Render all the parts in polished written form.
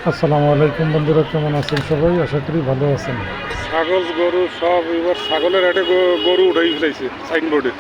আসসালামু আলাইকুম বন্ধুরা, কেমন আছেন সবাই? আশা করি ভালো আছেন। ছাগল গরু সব এবার ছাগলের হাটে গরু উঠাই ফেলাইছে সাইনবোর্ডে।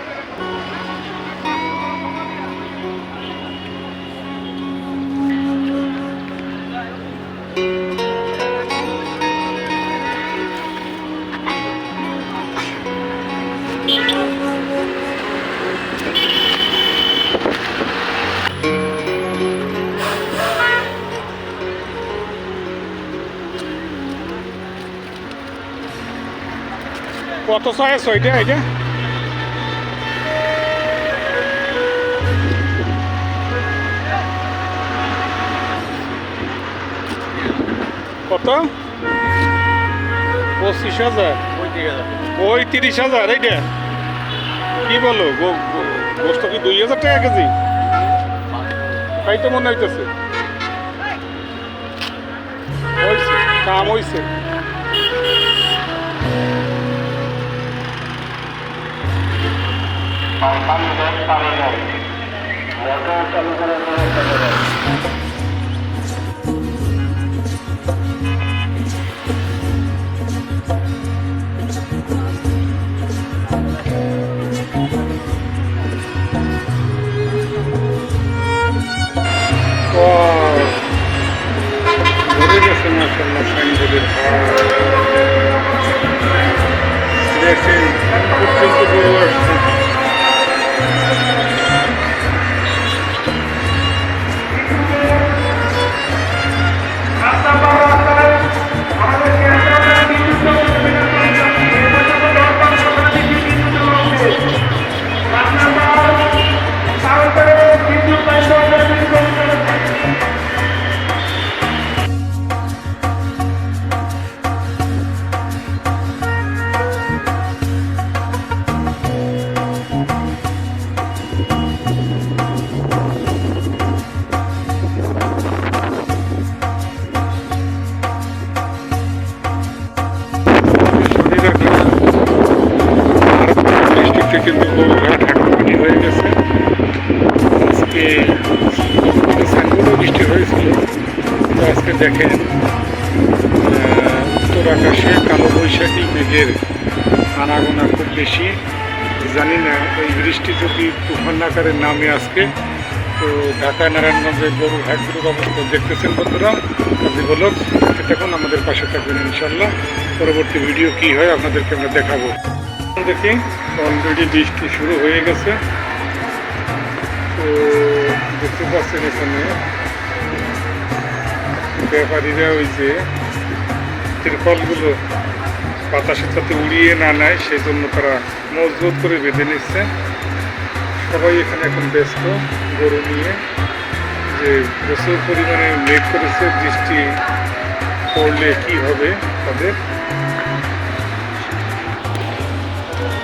কত চায় ছয়টা এটা? কত? 25,000, 35,000 এইটা? কি বলো, গোস্ত কি 2,000 টাকা কেজি? তাই তো মনে হইতেছে। হয়েছে, কাম হয়েছে। ঘুরে গেছে মাসাল্লাহ সাইনবোর্ডের দেখেন পর্যন্ত গরু আসছে। কিন্তু গরুঘাট হাটপানি হয়ে গেছে। আজকে সাইনবোর্ডও বৃষ্টি হয়েছিল, তো আজকে দেখেন উত্তর আকাশে কালো বৈশাখী মেঘের আনাগোনা খুব বেশি। জানি না ওই বৃষ্টি যদি তুফান আকারে নামে আজকে, তো ঢাকা নারায়ণগঞ্জের গরু হাটগুলোর অবস্থা দেখতেছেন বন্ধুরা। কাজী বলো দেখুন, আমাদের পাশে থাকবেন ইনশাল্লাহ। পরবর্তী ভিডিও কি হয় আপনাদেরকে আমরা দেখাবো। দেখি অলরেডি বৃষ্টি শুরু হয়ে গেছে, তো দেখতে পাচ্ছেন এখানে ব্যাপারীরা ওই যে তিরপলগুলো বাতাসের সাথে উড়িয়ে না নেয়, সেই জন্য তারা মজবুত করে বেঁধে নিচ্ছে। সবাই এখানে এখন ব্যস্ত গরু নিয়ে, যে প্রচুর পরিমাণে মেঘ করেছে, বৃষ্টি পড়লে কি হবে তাদের।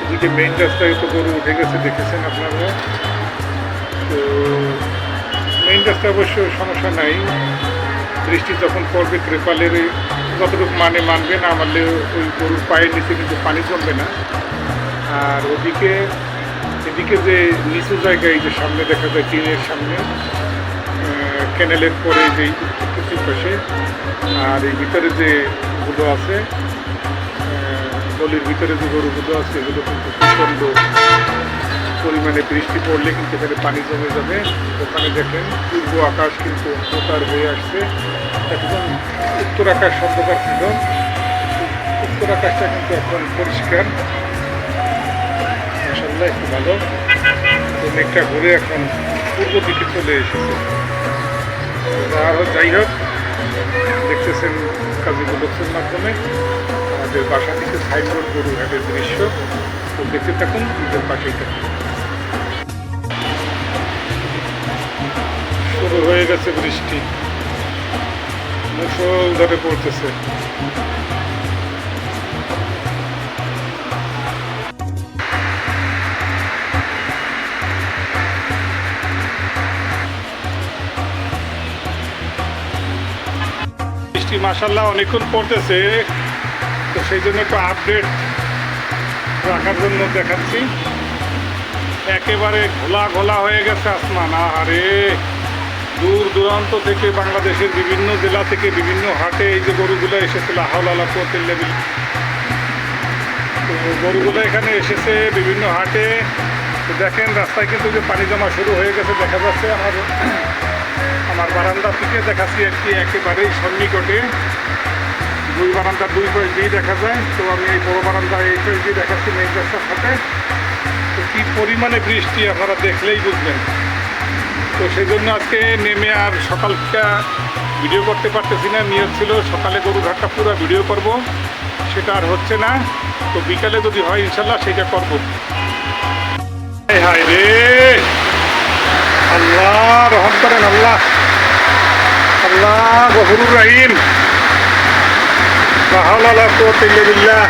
এদিকে মেইন রাস্তায় তো গরু উঠে গেছে, দেখেছেন আপনারা। তো মেইন রাস্তায় অবশ্য সমস্যা নাই, বৃষ্টি যখন পড়বে ত্রিপালের যতটুকু মানবে না মানলে ওই গরুর পায়ের নিচে কিন্তু পানি জমবে না। আর এদিকে যে নিচু জায়গায় যে সামনে দেখা যায় টিনের সামনে ক্যানেলের পরে যে পশ্চিম পাশে, আর এই ভিতরে যে গুলো আছে গলির ভিতরে যে গরুগুলো আছে, এগুলো কিন্তু প্রচণ্ড পরিমাণে বৃষ্টি পড়লে কিন্তু এখানে পানি জমে যাবে। ওখানে দেখেন পূর্ব আকাশ কিন্তু অন্ধকার হয়ে আসছে, একদম উত্তর আকাশ অন্ধকার ছিল, উত্তর আকাশটা কিন্তু এখন পরিষ্কার মাশাআল্লাহ, একটু ভালো। তো মেঘটা ঘুরে এখন পূর্ব দিকে চলে এসেছে। আর যাই হোক, দেখতেছেন কাজী বলছেন মাধ্যমে আমাদের বাসা থেকে সাইনবোর্ড গরু হাটের দৃশ্য। তো দেখতে থাকুন, নিজের পাশেই থাকুন। শুরু হয়ে গেছে বৃষ্টি, মুষলধারে পড়তেছে। বৃষ্টি মাশাআল্লাহ অনেকক্ষণ পড়তেছে, তো সেই জন্য একটু আপডেট রাখার জন্য দেখাচ্ছি। একেবারে ঘোলা ঘোলা হয়ে গেছে আসমান। আরে দূর দূরান্ত থেকে বাংলাদেশের বিভিন্ন জেলা থেকে বিভিন্ন হাটে এই যে গরুগুলো এসেছিল হাওলালা কোয়াতের লেভেল, তো গরুগুলো এখানে এসেছে বিভিন্ন হাটে। তো দেখেন রাস্তায় কিন্তু যে পানি জমা শুরু হয়ে গেছে দেখা যাচ্ছে। আমার বারান্দা থেকে দেখাচ্ছি একেবারেই সন্নিকটে, দুই বারান্দার দুই পাশ দিয়ে দেখা যায়। তো আমি এই বড় বারান্দা এই পাশ দিয়ে দেখাচ্ছি মেইন রাস্তার সাথে। তো কী পরিমাণে বৃষ্টি আপনারা দেখলেই বুঝবেন। তো সেই জন্য আজকে নেমে আর সকালটা ভিডিও করতে পারতেছি না। নিয়ত ছিল সকালে গরুঘাটটা পুরো ভিডিও করব, সেটা আর হচ্ছে না। তো বিকালে যদি হয় ইনশাল্লাহ সেটা করব। হায় রে আল্লাহ, রহম করেন আল্লাহ, আল্লাহ গফুরুর রহিম, লা হাওলা ওয়ালা কুওয়াতা ইল্লা বিল্লাহ।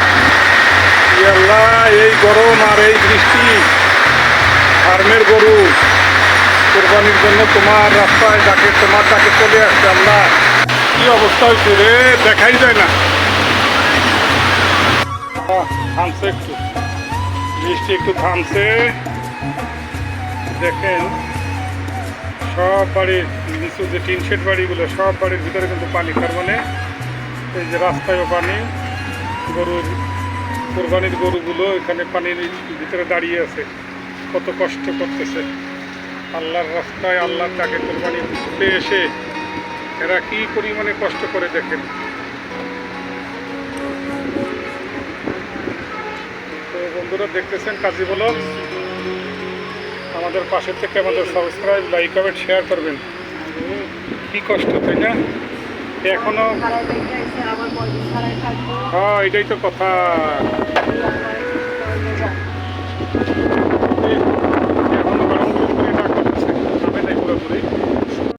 ইয়া আল্লাহ, এই গরম আর এই বৃষ্টি, ফার্মের গরু কোরবানির জন্য তোমার রাস্তায় ডাকে, তোমার ডাকে চলে আসছে। আল্লাহ কি অবস্থা হয়েছে রে, দেখাই যায় না। থামছে একটু, বৃষ্টি একটু থামছে। দেখেন সব বাড়ির নিচু যে টিন শেড বাড়িগুলো, সব বাড়ির ভিতরে কিন্তু পানি। তার মানে এই যে রাস্তায়ও পানি, গরুর কোরবানির গরুগুলো এখানে পানির ভিতরে দাঁড়িয়ে আছে, কত কষ্ট করতেছে আল্লাহর রাস্তায়। আল্লাহর ডাকে কোরবানি দিতে এসে এরা কি পরিমাণে কষ্ট করে দেখেন। তো বন্ধুরা দেখতেছেন কাজী ব্লগস, আমাদের পাশের থেকে আমাদের সাবস্ক্রাইব, লাইক, কমেন্ট, শেয়ার করবেন। কি কষ্ট, তাই না? এখনো হ্যাঁ, এটাই তো কথা। এখনো গরম গরম করে ডাক করতেছে, আমি নাই পুরোপুরি।